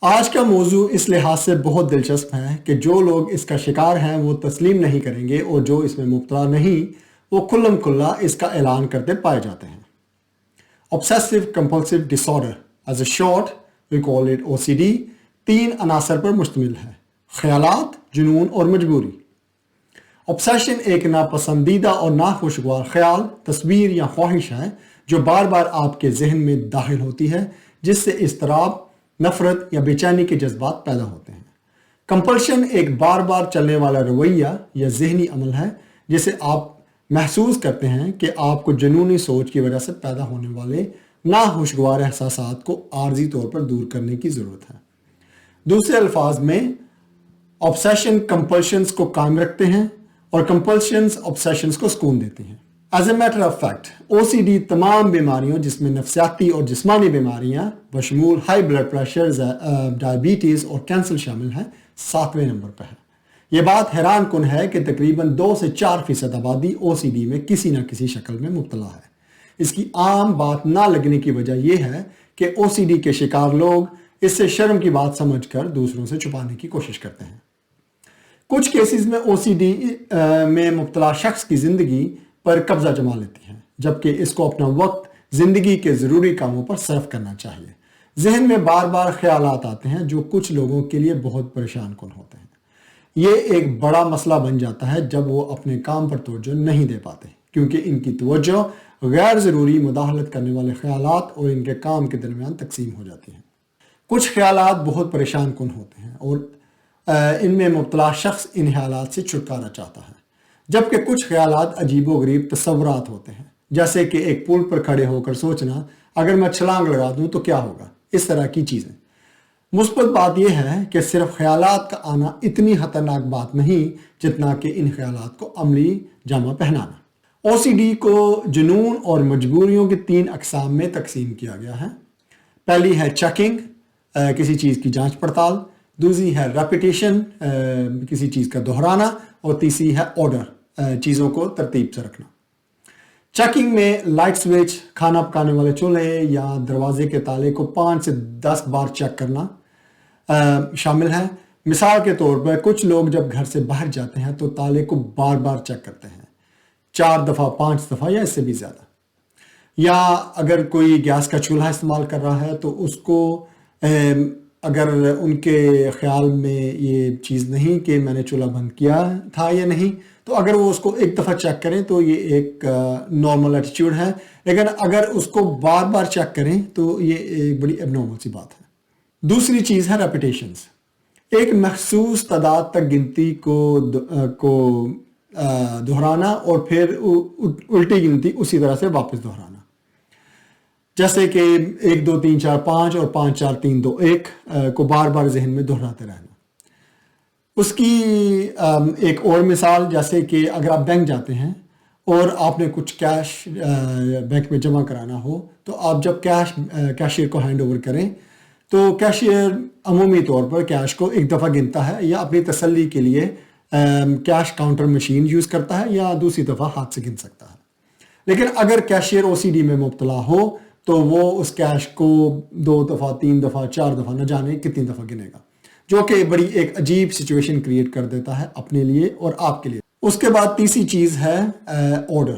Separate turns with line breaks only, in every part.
آج کا موضوع اس لحاظ سے بہت دلچسپ ہے کہ جو لوگ اس کا شکار ہیں وہ تسلیم نہیں کریں گے اور جو اس میں مبتلا نہیں وہ کھلم کھلا اس کا اعلان کرتے پائے جاتے ہیں۔ Obsessive compulsive disorder as a short we call it OCD 3 عناصر پر مشتمل ہے: خیالات، جنون اور مجبوری۔ Obsession ایک ناپسندیدہ اور ناخوشگوار خیال، تصویر یا خواہش ہے جو بار بار آپ کے ذہن میں داخل ہوتی ہے، جس سے اضطراب، نفرت یا بے چینی کے جذبات پیدا ہوتے ہیں۔ کمپلشن ایک بار بار چلنے والا رویہ یا ذہنی عمل ہے جسے آپ محسوس کرتے ہیں کہ آپ کو جنونی سوچ کی وجہ سے پیدا ہونے والے ناخوشگوار احساسات کو عارضی طور پر دور کرنے کی ضرورت ہے۔ دوسرے الفاظ میں، obsession compulsions کو قائم رکھتے ہیں اور compulsions obsessions کو سکون دیتے ہیں۔ As a matter of fact, OCD تمام بیماریوں جس میں نفسیاتی اور جسمانی بیماریاں بشمول ہائی بلڈ پریشر، ڈائبٹیز اور کینسر شامل ہیں، 7ویں نمبر پر ہے۔ یہ بات حیران کن ہے کہ تقریباً 2 سے 4% آبادی OCD میں کسی نہ کسی شکل میں مبتلا ہے۔ اس کی عام بات نہ لگنے کی وجہ یہ ہے کہ OCD کے شکار لوگ اس سے شرم کی بات سمجھ کر دوسروں سے چھپانے کی کوشش کرتے ہیں۔ کچھ کیسز میں OCD میں مبتلا شخص کی زندگی پر قبضہ جما لیتی ہے، جبکہ اس کو اپنا وقت زندگی کے ضروری کاموں پر صرف کرنا چاہیے۔ ذہن میں بار بار خیالات آتے ہیں جو کچھ لوگوں کے لیے بہت پریشان کن ہوتے ہیں۔ یہ ایک بڑا مسئلہ بن جاتا ہے جب وہ اپنے کام پر توجہ نہیں دے پاتے، کیونکہ ان کی توجہ غیر ضروری مداخلت کرنے والے خیالات اور ان کے کام کے درمیان تقسیم ہو جاتی ہے۔ کچھ خیالات بہت پریشان کن ہوتے ہیں اور ان میں مبتلا شخص ان خیالات سے چھٹکارا چاہتا ہے، جبکہ کچھ خیالات عجیب و غریب تصورات ہوتے ہیں، جیسے کہ ایک پل پر کھڑے ہو کر سوچنا اگر میں چھلانگ لگا دوں تو کیا ہوگا، اس طرح کی چیزیں۔ مثبت بات یہ ہے کہ صرف خیالات کا آنا اتنی خطرناک بات نہیں جتنا کہ ان خیالات کو عملی جامہ پہنانا۔ OCD کو جنون اور مجبوریوں کی 3 اقسام میں تقسیم کیا گیا ہے۔ پہلی ہے چیکنگ، کسی چیز کی جانچ پڑتال، دوسری ہے ریپیٹیشن، کسی چیز کا دہرانا، اور تیسری ہے آرڈر، چیزوں کو ترتیب سے رکھنا۔ چیکنگ میں لائٹ سوئچ، کھانا پکانے والے چولہے یا دروازے کے تالے کو 5 سے 10 بار چیک کرنا شامل ہے۔ مثال کے طور پر کچھ لوگ جب گھر سے باہر جاتے ہیں تو تالے کو بار بار چیک کرتے ہیں، 4 دفعہ، 5 دفعہ یا اس سے بھی زیادہ۔ یا اگر کوئی گیس کا چولہا استعمال کر رہا ہے تو اس کو اگر ان کے خیال میں یہ چیز نہیں کہ میں نے چولہا بند کیا تھا یا نہیں، تو اگر وہ اس کو ایک دفعہ چیک کریں تو یہ ایک نارمل ایٹیٹیوڈ ہے، لیکن اگر اس کو بار بار چیک کریں تو یہ ایک بڑی اب نارمل سی بات ہے۔ دوسری چیز ہے ریپیٹیشنز، ایک مخصوص تعداد تک گنتی کو دہرانا اور پھر الٹی گنتی اسی طرح سے واپس دہرانا، جیسے کہ 1 2 3 4 5 اور 5 4 3 2 1 کو بار بار ذہن میں دہراتے رہنا۔ اس کی ایک اور مثال، جیسے کہ اگر آپ بینک جاتے ہیں اور آپ نے کچھ کیش بینک میں جمع کرانا ہو تو آپ جب کیشیئر کو ہینڈ اوور کریں تو کیشیئر عمومی طور پر کیش کو ایک دفعہ گنتا ہے یا اپنی تسلی کے لیے کیش کاؤنٹر مشین یوز کرتا ہے یا دوسری دفعہ ہاتھ سے گن سکتا ہے۔ لیکن اگر کیشیئر OCD میں مبتلا ہو تو وہ اس کیش کو 2 دفعہ، 3 دفعہ، 4 دفعہ نہ جانے کتنی دفعہ گنے گا، جو کہ بڑی ایک عجیب سچویشن کریٹ کر دیتا ہے اپنے لیے اور آپ کے لیے۔ اس کے بعد تیسری چیز ہے آرڈر،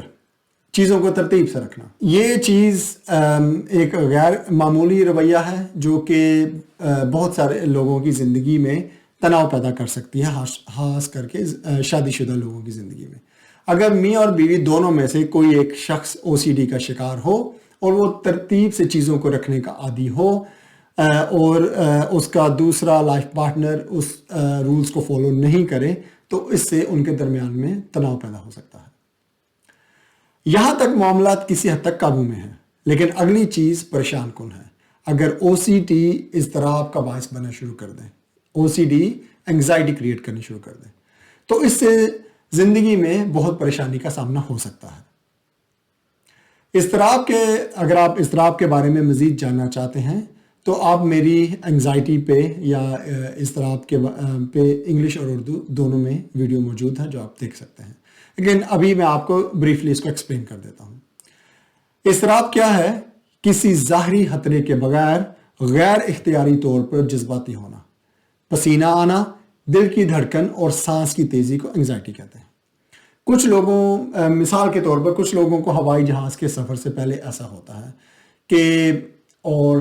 چیزوں کو ترتیب سے رکھنا۔ یہ چیز ایک غیر معمولی رویہ ہے جو کہ بہت سارے لوگوں کی زندگی میں تناؤ پیدا کر سکتی ہے، خاص کر کے شادی شدہ لوگوں کی زندگی میں۔ اگر میاں اور بیوی دونوں میں سے کوئی ایک شخص OCD کا شکار ہو اور وہ ترتیب سے چیزوں کو رکھنے کا عادی ہو اور اس کا دوسرا لائف پارٹنر اس رولز کو فالو نہیں کرے تو اس سے ان کے درمیان میں تناؤ پیدا ہو سکتا ہے۔ یہاں تک معاملات کسی حد تک قابو میں ہیں، لیکن اگلی چیز پریشان کن ہے۔ اگر OCD اضطراب کا باعث بننا شروع کر دیں، OCD انگزائٹی کریٹ کرنی شروع کر دیں، تو اس سے زندگی میں بہت پریشانی کا سامنا ہو سکتا ہے۔ اگر آپ اضطراب کے بارے میں مزید جاننا چاہتے ہیں تو آپ میری انگزائٹی پہ یا اضطراب کے پہ انگلش اور اردو دونوں میں ویڈیو موجود ہے جو آپ دیکھ سکتے ہیں، لیکن ابھی میں آپ کو بریفلی اس کو ایکسپلین کر دیتا ہوں۔ اضطراب کیا ہے؟ کسی ظاہری خطرے کے بغیر غیر اختیاری طور پر جذباتی ہونا، پسینہ آنا، دل کی دھڑکن اور سانس کی تیزی کو انگزائٹی کہتے ہیں۔ کچھ لوگوں مثال کے طور پر کچھ لوگوں کو ہوائی جہاز کے سفر سے پہلے ایسا ہوتا ہے کہ اور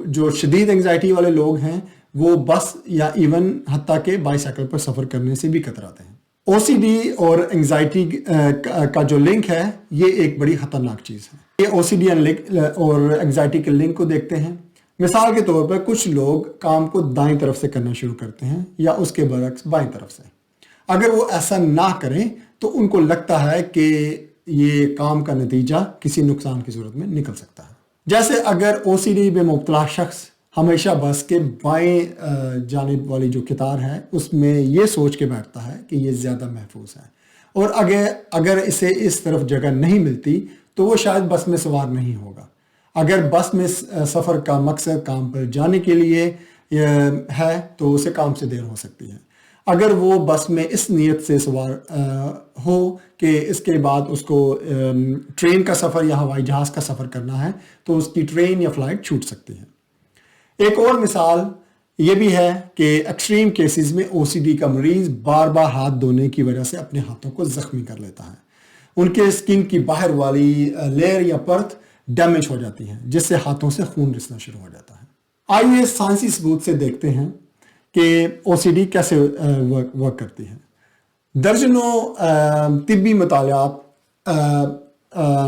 جو شدید انگزائٹی والے لوگ ہیں وہ بس یا ایون حتیٰ کہ بائی سائیکل پر سفر کرنے سے بھی کتراتے ہیں۔ او سی ڈی اور انگزائٹی کا جو لنک ہے یہ ایک بڑی خطرناک چیز ہے۔ یہ او سی ڈی اور انگزائٹی کے لنک کو دیکھتے ہیں۔ مثال کے طور پر کچھ لوگ کام کو دائیں طرف سے کرنا شروع کرتے ہیں یا اس کے برعکس بائیں طرف سے۔ اگر وہ ایسا نہ کریں تو ان کو لگتا ہے کہ یہ کام کا نتیجہ کسی نقصان کی صورت میں نکل سکتا ہے۔ جیسے اگر او سی ڈی میں مبتلا شخص ہمیشہ بس کے بائیں جانب والی جو قطار ہے اس میں یہ سوچ کے بیٹھتا ہے کہ یہ زیادہ محفوظ ہے، اور اگر اسے اس طرف جگہ نہیں ملتی تو وہ شاید بس میں سوار نہیں ہوگا۔ اگر بس میں سفر کا مقصد کام پر جانے کے لیے ہے تو اسے کام سے دیر ہو سکتی ہے۔ اگر وہ بس میں اس نیت سے سوار ہو کہ اس کے بعد اس کو ٹرین کا سفر یا ہوائی جہاز کا سفر کرنا ہے تو اس کی ٹرین یا فلائٹ چھوٹ سکتی ہے۔ ایک اور مثال یہ بھی ہے کہ ایکسٹریم کیسز میں او سی ڈی کا مریض بار بار ہاتھ دھونے کی وجہ سے اپنے ہاتھوں کو زخمی کر لیتا ہے۔ ان کے اسکن کی باہر والی لیئر یا پرت ڈیمیج ہو جاتی ہے جس سے ہاتھوں سے خون رسنا شروع ہو جاتا ہے۔ آئیے سائنسی ثبوت سے دیکھتے ہیں کہ او سی ڈی کیسے ورک کرتی ہے۔ درجنوں طبی مطالعات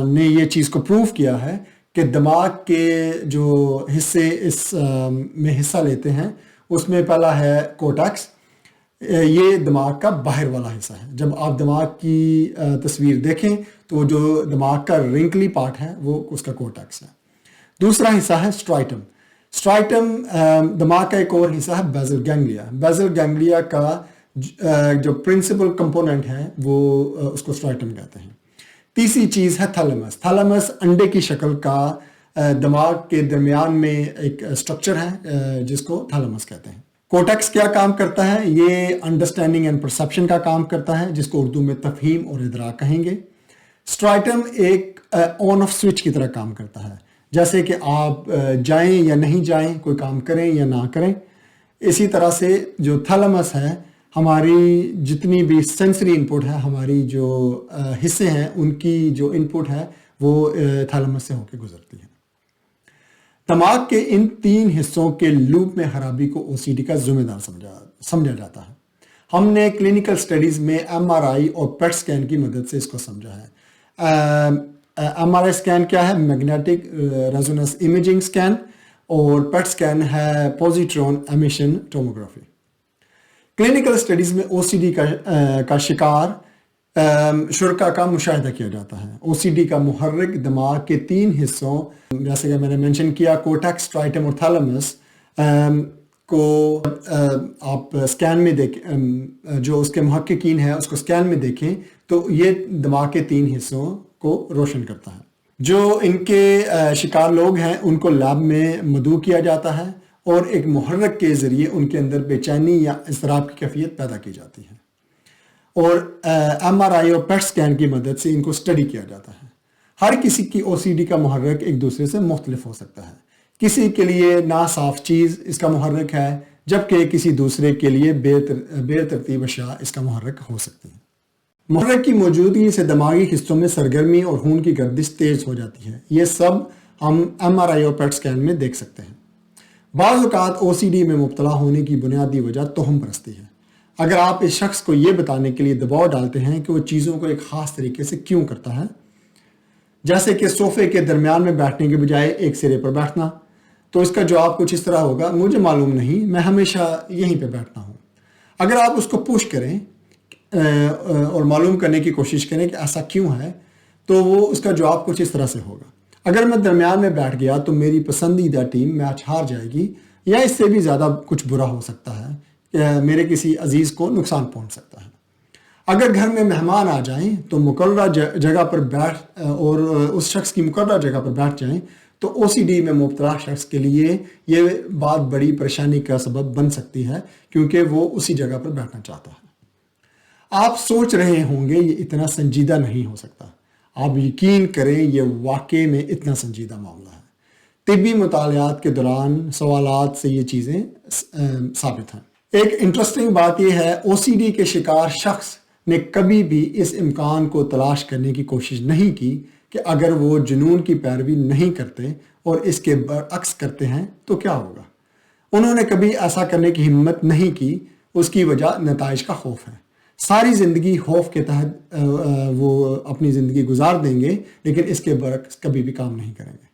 نے یہ چیز کو پروف کیا ہے کہ دماغ کے جو حصے اس میں حصہ لیتے ہیں اس میں پہلا ہے کورٹیکس۔ یہ دماغ کا باہر والا حصہ ہے۔ جب آپ دماغ کی تصویر دیکھیں تو جو دماغ کا رنکلی پارٹ ہے وہ اس کا کورٹیکس ہے۔ دوسرا حصہ ہے اسٹرائٹم۔ اسٹرائٹم دماغ کا ایک اور حصہ ہے بیزل گینگلیا۔ بیزل گینگلیا کا جو پرنسپل کمپوننٹ ہے وہ اس کو اسٹرائٹم کہتے ہیں۔ تیسری چیز ہے تھیلمس۔ تھیلمس انڈے کی شکل کا دماغ کے درمیان میں ایک اسٹرکچر ہے جس کو تھیلمس کہتے ہیں۔ کورٹیکس کیا کام کرتا ہے؟ یہ انڈرسٹینڈنگ اینڈ پرسیپشن کا کام کرتا ہے جس کو اردو میں تفہیم اور ادراک کہیں گے۔ اسٹرائٹم ایک آن آف سوئچ کی طرح کام کرتا ہے، جیسے کہ آپ جائیں یا نہیں جائیں، کوئی کام کریں یا نہ کریں۔ اسی طرح سے جو تھیلمس ہے ہماری جتنی بھی سینسری انپٹ ہے، ہماری جو حصے ہیں ان کی جو انپٹ ہے وہ تھیلمس سے ہو کے گزرتی ہے۔ دماغ کے ان تین حصوں کے لوپ میں خرابی کو او سی ڈی کا ذمہ دار سمجھا جاتا ہے۔ ہم نے کلینکل سٹڈیز میں ایم آر آئی اور پیٹ سکین کی مدد سے اس کو سمجھا ہے۔ ایم آر آئی سکین کیا ہے؟ میگنیٹک ریزوننس امیجنگ سکین، اور پیٹ سکین ہے positron emission tomography. Clinical studies میں او سی ڈی کا شکار شرکا کا مشاہدہ کیا جاتا ہے۔ او سی ڈی کا محرک دماغ کے تین حصوں جیسے کہ میں نے مینشن کیا کورٹیکس، اسٹرائٹم اور تھیلمس کو آپ سکین میں دیکھیں، جو اس کے محققین ہیں اس کو سکین میں دیکھیں تو یہ دماغ کے تین حصوں کو روشن کرتا ہے۔ جو ان کے شکار لوگ ہیں ان کو لیب میں مدعو کیا جاتا ہے اور ایک محرک کے ذریعے ان کے اندر بے چینی یا اضطراب کی کیفیت پیدا کی جاتی ہے، اور ایم آر آئی اور پیٹ سکین کی مدد سے ان کو اسٹڈی کیا جاتا ہے۔ ہر کسی کی او سی ڈی کا محرک ایک دوسرے سے مختلف ہو سکتا ہے۔ کسی کے لیے ناصاف چیز اس کا محرک ہے، جبکہ کسی دوسرے کے لیے بے ترتیب اشیاء اس کا محرک ہو سکتی ہیں۔ محرک کی موجودگی سے دماغی حصوں میں سرگرمی اور خون کی گردش تیز ہو جاتی ہے۔ یہ سب ہم ایم آر آئی اور پیٹ سکین میں دیکھ سکتے ہیں۔ بعض اوقات او سی ڈی میں مبتلا ہونے کی بنیادی وجہ توہم پرستی ہے۔ اگر آپ اس شخص کو یہ بتانے کے لیے دباؤ ڈالتے ہیں کہ وہ چیزوں کو ایک خاص طریقے سے کیوں کرتا ہے، جیسے کہ صوفے کے درمیان میں بیٹھنے کے بجائے ایک سرے پر بیٹھنا، تو اس کا جواب کچھ اس طرح ہوگا، مجھے معلوم نہیں، میں ہمیشہ یہیں پہ بیٹھتا ہوں۔ اگر آپ اس کو پوش کریں اور معلوم کرنے کی کوشش کریں کہ ایسا کیوں ہے، تو وہ اس کا جواب کچھ اس طرح سے ہوگا، اگر میں درمیان میں بیٹھ گیا تو میری پسندیدہ ٹیم میچ ہار جائے گی، یا اس سے بھی زیادہ کچھ برا ہو سکتا ہے کہ میرے کسی عزیز کو نقصان پہنچ سکتا ہے۔ اگر گھر میں مہمان آ جائیں تو مقررہ جگہ پر بیٹھ اور اس شخص کی مقررہ جگہ پر بیٹھ جائیں تو او سی ڈی میں مبتلا شخص کے لیے یہ بات بڑی پریشانی کا سبب بن سکتی ہے، کیونکہ وہ اسی جگہ پر بیٹھنا چاہتا ہے۔ آپ سوچ رہے ہوں گے یہ اتنا سنجیدہ نہیں ہو سکتا۔ آپ یقین کریں یہ واقعے میں اتنا سنجیدہ معاملہ ہے۔ طبی مطالعات کے دوران سوالات سے یہ چیزیں ثابت ہیں۔ ایک انٹرسٹنگ بات یہ ہے، او سی ڈی کے شکار شخص نے کبھی بھی اس امکان کو تلاش کرنے کی کوشش نہیں کی کہ اگر وہ جنون کی پیروی نہیں کرتے اور اس کے برعکس کرتے ہیں تو کیا ہوگا۔ انہوں نے کبھی ایسا کرنے کی ہمت نہیں کی، اس کی وجہ نتائج کا خوف ہے۔ ساری زندگی خوف کے تحت وہ اپنی زندگی گزار دیں گے، لیکن اس کے برعکس کبھی بھی کام نہیں کریں گے۔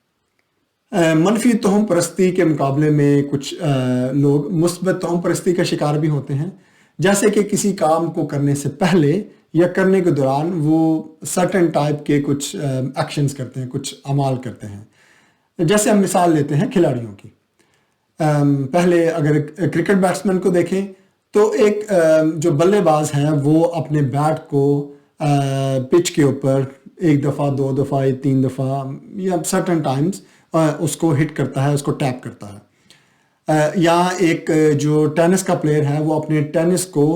منفی توہم پرستی کے مقابلے میں کچھ لوگ مثبت توہم پرستی کا شکار بھی ہوتے ہیں، جیسے کہ کسی کام کو کرنے سے پہلے یا کرنے کے دوران وہ سرٹن ٹائپ کے کچھ ایکشنز کرتے ہیں، کچھ اعمال کرتے ہیں۔ جیسے ہم مثال لیتے ہیں کھلاڑیوں کی۔ پہلے اگر کرکٹ بیٹسمین کو دیکھیں تو ایک جو بلے باز ہے وہ اپنے بیٹ کو پچ کے اوپر ایک دفعہ، دو دفعہ، تین دفعہ یا سرٹن ٹائمز اس کو ہٹ کرتا ہے، اس کو ٹیپ کرتا ہے۔ یا ایک جو ٹینس کا پلیئر ہے وہ اپنے ٹینس کو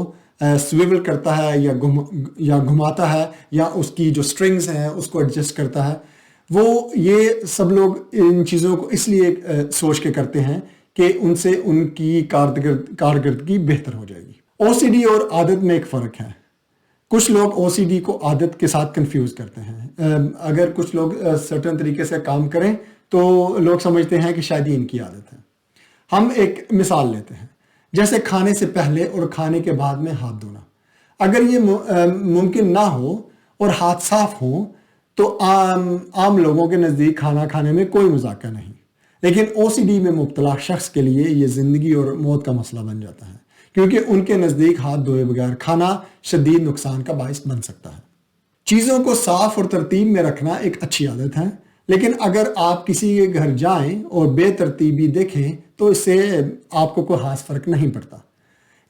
سویول کرتا ہے یا گھماتا ہے، یا اس کی جو سٹرنگز ہیں اس کو ایڈجسٹ کرتا ہے۔ وہ یہ سب لوگ ان چیزوں کو اس لیے سوچ کے کرتے ہیں کہ ان سے ان کی کارکردگی بہتر ہو جائے گی۔ او سی ڈی اور عادت میں ایک فرق ہے۔ کچھ لوگ او سی ڈی کو عادت کے ساتھ کنفیوز کرتے ہیں۔ اگر کچھ لوگ سرٹن طریقے سے کام کریں تو لوگ سمجھتے ہیں کہ شاید یہ ان کی عادت ہے۔ ہم ایک مثال لیتے ہیں، جیسے کھانے سے پہلے اور کھانے کے بعد میں ہاتھ دھونا۔ اگر یہ ممکن نہ ہو اور ہاتھ صاف ہوں تو عام لوگوں کے نزدیک کھانا کھانے میں کوئی مذاکرہ نہیں، لیکن او سی ڈی میں مبتلا شخص کے لیے یہ زندگی اور موت کا مسئلہ بن جاتا ہے، کیونکہ ان کے نزدیک ہاتھ دھوئے بغیر کھانا شدید نقصان کا باعث بن سکتا ہے۔ چیزوں کو صاف اور ترتیب میں رکھنا ایک اچھی عادت ہے، لیکن اگر آپ کسی کے گھر جائیں اور بے ترتیبی دیکھیں تو اس سے آپ کو کوئی خاص فرق نہیں پڑتا۔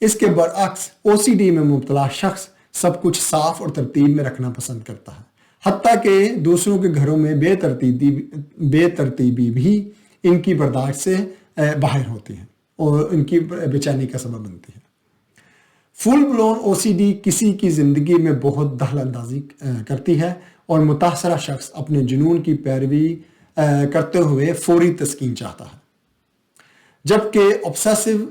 اس کے برعکس او سی ڈی میں مبتلا شخص سب کچھ صاف اور ترتیب میں رکھنا پسند کرتا ہے، حتیٰ کہ دوسروں کے گھروں میں بے ترتیبی بھی ان کی برداشت سے باہر ہوتی ہے اور ان کی بے چینی کا سبب بنتی ہے۔ فل بلون او سی ڈی کسی کی زندگی میں بہت دخل اندازی کرتی ہے اور متاثرہ شخص اپنے جنون کی پیروی کرتے ہوئے فوری تسکین چاہتا ہے، جبکہ obsessive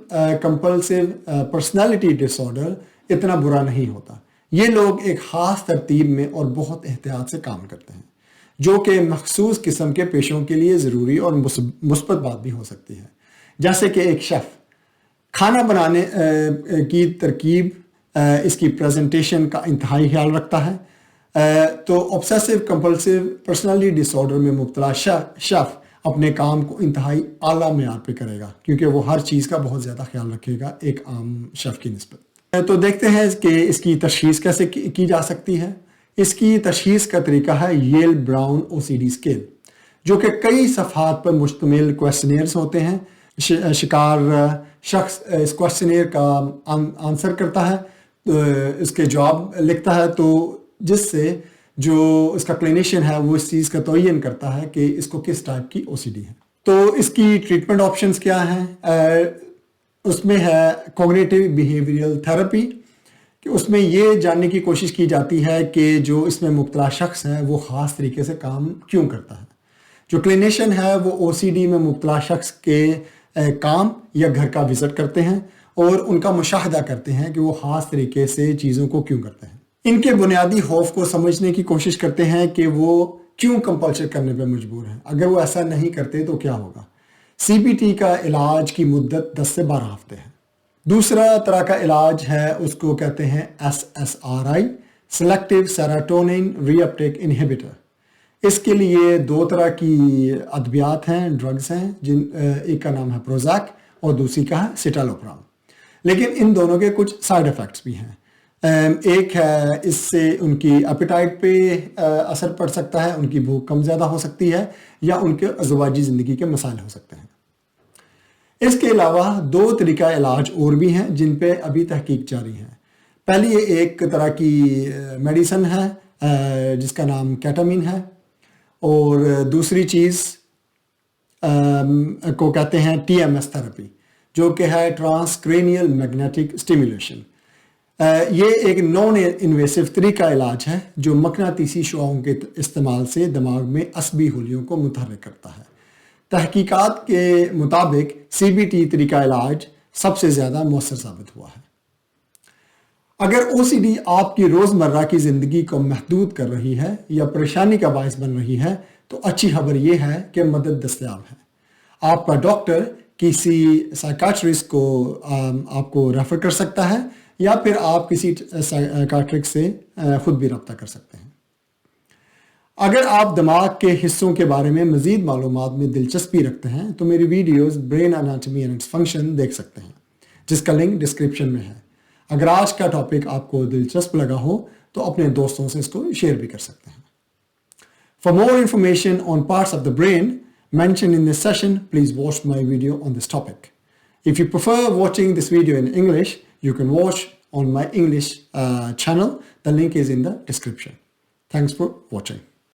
compulsive پرسنالٹی ڈس آرڈر اتنا برا نہیں ہوتا۔ یہ لوگ ایک خاص ترتیب میں اور بہت احتیاط سے کام کرتے ہیں، جو کہ مخصوص قسم کے پیشوں کے لیے ضروری اور مثبت بات بھی ہو سکتی ہے۔ جیسے کہ ایک شیف کھانا بنانے کی ترکیب، اس کی پریزنٹیشن کا انتہائی خیال رکھتا ہے، تو obsessive compulsive پرسنالٹی ڈس آرڈر میں مبتلا شیف اپنے کام کو انتہائی اعلیٰ معیار پہ کرے گا، کیونکہ وہ ہر چیز کا بہت زیادہ خیال رکھے گا ایک عام شیف کی نسبت۔ تو دیکھتے ہیں کہ اس کی تشخیص کیسے کی جا سکتی ہے۔ اس کی تشخیص کا طریقہ ہے ییل براؤن او سی ڈی اسکیل، جو کہ کئی صفحات پر مشتمل کویسچنیئرز ہوتے ہیں۔ شکار شخص اس کویسچنیئر کا آنسر کرتا ہے، اس کے جواب لکھتا ہے، تو جس سے جو اس کا کلینیشین ہے وہ اس چیز کا تعین کرتا ہے کہ اس کو کس ٹائپ کی او سی ڈی ہے۔ تو اس کی ٹریٹمنٹ آپشنز کیا ہیں؟ اس میں ہے کوگنیٹیو بیہیویئرل تھراپی، کہ اس میں یہ جاننے کی کوشش کی جاتی ہے کہ جو اس میں مبتلا شخص ہے وہ خاص طریقے سے کام کیوں کرتا ہے۔ جو کلینیشین ہے وہ او سی ڈی میں مبتلا شخص کے کام یا گھر کا وزٹ کرتے ہیں اور ان کا مشاہدہ کرتے ہیں کہ وہ خاص طریقے سے چیزوں کو کیوں کرتے ہیں۔ ان کے بنیادی خوف کو سمجھنے کی کوشش کرتے ہیں کہ وہ کیوں کمپلشن کرنے پہ مجبور ہیں، اگر وہ ایسا نہیں کرتے تو کیا ہوگا۔ سی بی ٹی کا علاج کی مدت 10 سے 12 ہفتے ہے۔ دوسرا طرح کا علاج ہے، اس کو کہتے ہیں SSRI، سلیکٹیو سیروٹونین ری اپٹیک انہیبیٹر۔ اس کے لیے 2 طرح کی ادویات ہیں، ڈرگز ہیں، ایک کا نام ہے پروزیک اور دوسری کا ہے سیٹالوپرام۔ لیکن ان دونوں کے کچھ سائیڈ ایفیکٹس بھی ہیں۔ ایک ہے، اس سے ان کی اپیٹائٹ پہ اثر پڑ سکتا ہے، ان کی بھوک کم زیادہ ہو سکتی ہے، یا ان کے ازدواجی زندگی کے مسائل ہو سکتے ہیں۔ اس کے علاوہ 2 طریقہ علاج اور بھی ہیں جن پہ ابھی تحقیق جاری ہے۔ پہلی ایک طرح کی میڈیسن ہے جس کا نام کیٹامین ہے، اور دوسری چیز کو کہتے ہیں TMS تھراپی، جو کہ ہے ٹرانس کرینیل میگنیٹک اسٹیمولیشن۔ یہ ایک نان انویسو طریقہ علاج ہے جو مقناطیسی شعاعوں کے استعمال سے دماغ میں عصبی حلیوں کو متحرک کرتا ہے تحقیقات کے مطابق CBT طریقہ علاج سب سے زیادہ مؤثر ثابت ہوا ہے۔ اگر OCD آپ کی روزمرہ کی زندگی کو محدود کر رہی ہے یا پریشانی کا باعث بن رہی ہے تو اچھی خبر یہ ہے کہ مدد دستیاب ہے۔ آپ کا ڈاکٹر کسی سائیکاٹرسٹ کو آپ کو ریفر کر سکتا ہے یا پھر آپ کسی سائیکاٹرسٹ سے خود بھی رابطہ کر سکتے ہیں۔ اگر آپ دماغ کے حصوں کے بارے میں مزید معلومات میں دلچسپی رکھتے ہیں تو میری videos brain anatomy and its function دیکھ سکتے ہیں، جس کا لنک ڈسکرپشن میں ہے۔ اگر آج کا ٹاپک آپ کو دلچسپ لگا ہو تو اپنے دوستوں سے اس کو شیئر بھی کر سکتے ہیں۔ For more information on parts of the brain mentioned in this session, please watch my video on this topic. If you prefer watching this video in English, you can watch on my English channel. The link is in the description. Thanks for watching.